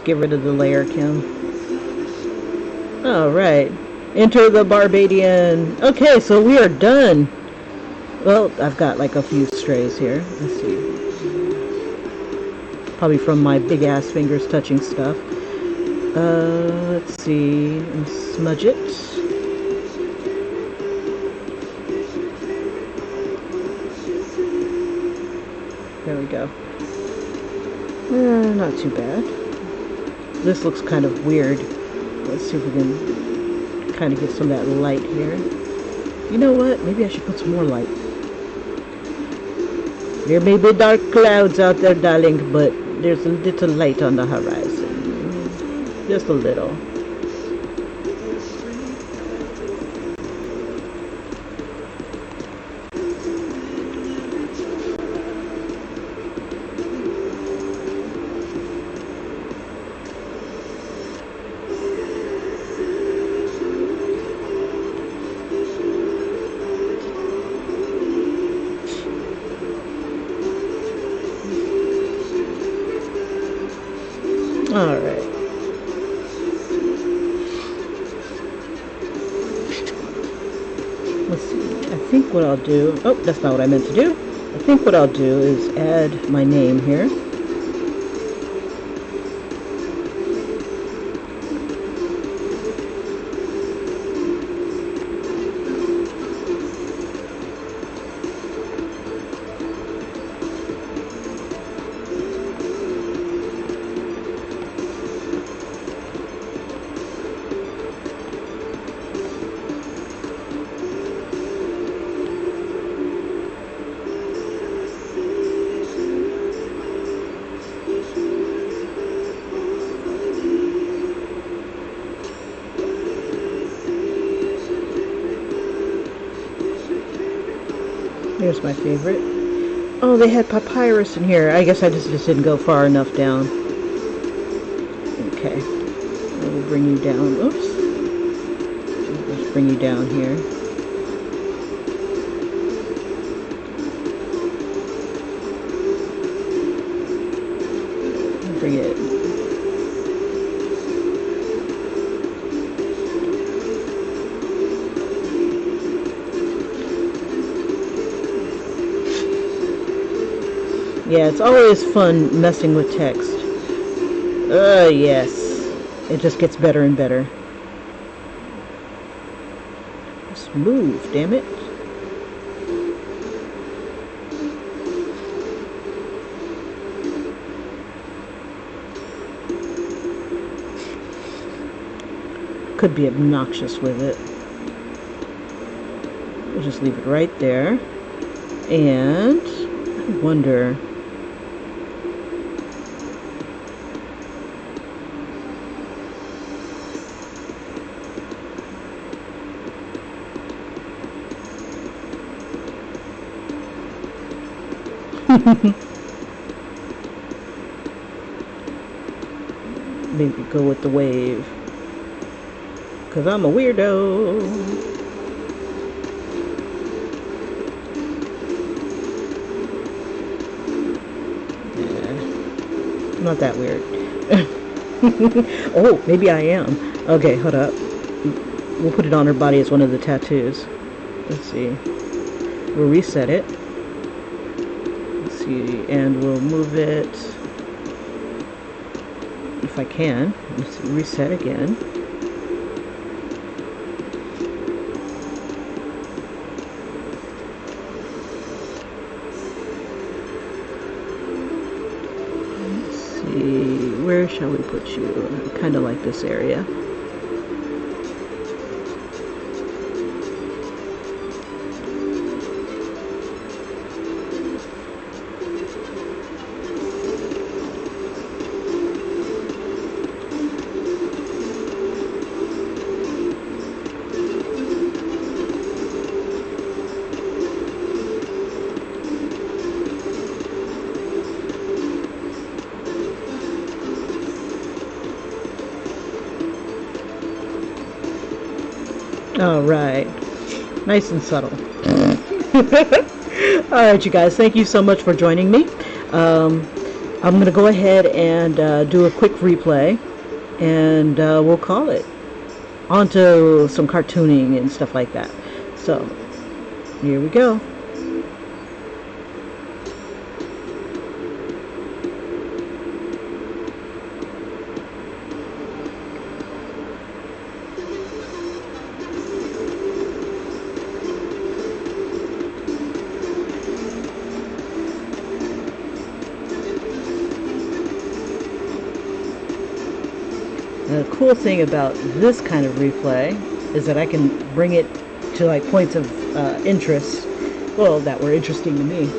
A: Get rid of the layer, Kim. Alright. Enter the Barbadian. Okay, so we are done. Well, I've got like a few strays here. Let's see. Probably from my big ass fingers touching stuff. Let's see. And smudge it. There we go. Not too bad. This looks kind of weird. Let's see if we can kind of get some of that light here. You know what? Maybe I should put some more light. There may be dark clouds out there, darling, but there's a little light on the horizon. Just a little. Alright. Let's see. I think what I'll do... Oh, that's not what I meant to do. I think what I'll do is add my name here. Here's my favorite. Oh, they had papyrus in here. I guess I just didn't go far enough down. Okay. We'll bring you down. Oops. Let's bring you down here. Bring it. Yeah, it's always fun messing with text. Yes. It just gets better and better. Just move, damn it. Could be obnoxious with it. We'll just leave it right there. And I wonder. Maybe go with the wave. Because I'm a weirdo. Yeah, not that weird. Oh, maybe I am. Okay, hold up. We'll put it on her body as one of the tattoos. Let's see. We'll reset it. Let's see, and we'll move it. If I can. Let's reset again. Where shall we put you? I kind of like this area. All right, nice and subtle. All right, you guys, thank you so much for joining me. I'm gonna go ahead and do a quick replay, and we'll call it. On to some cartooning and stuff like that. So here we go. The cool thing about this kind of replay is that I can bring it to like points of interest, well, that were interesting to me.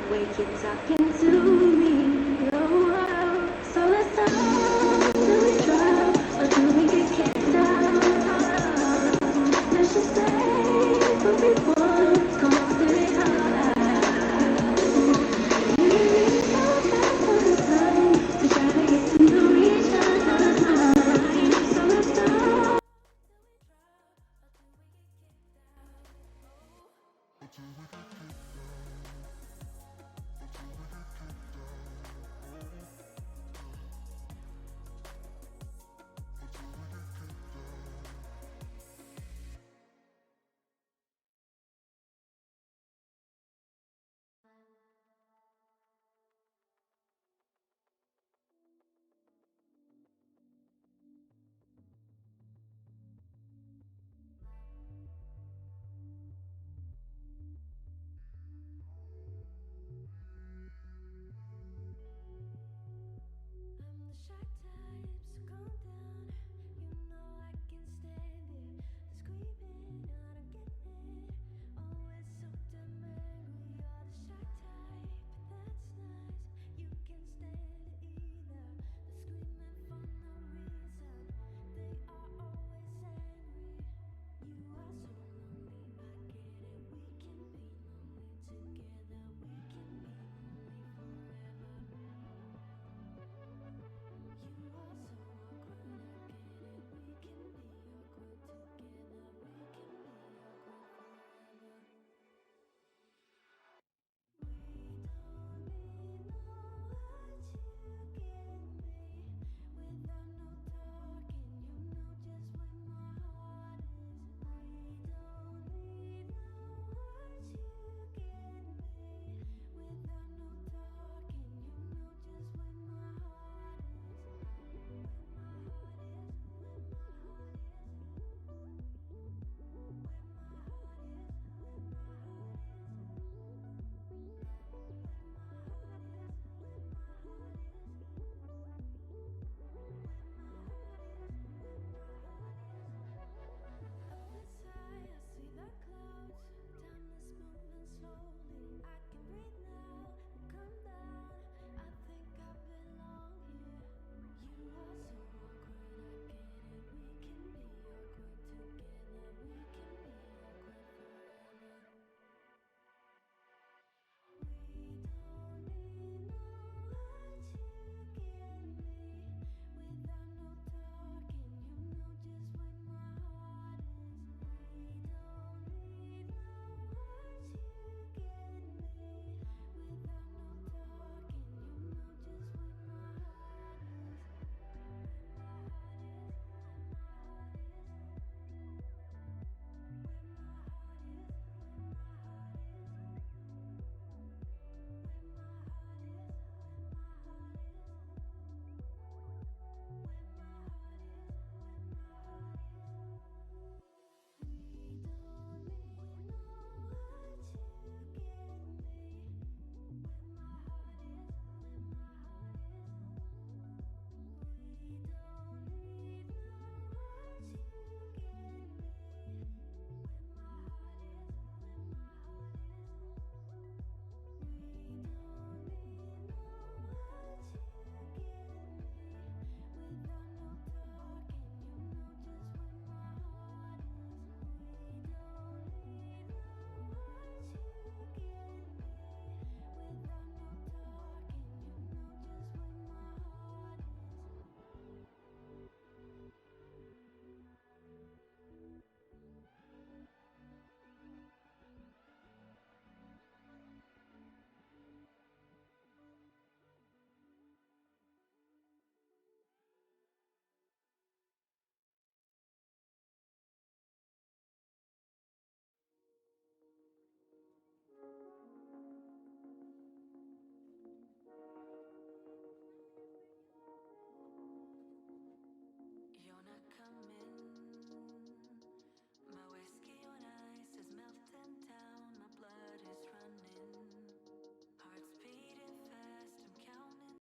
B: way you're talking to me. Oh, oh. So let's talk. Do we drop or do we get kicked out? Let's just say what we want. Come on, spit it out. You need so bad for the time to try to get to know each other's mind. So let's talk.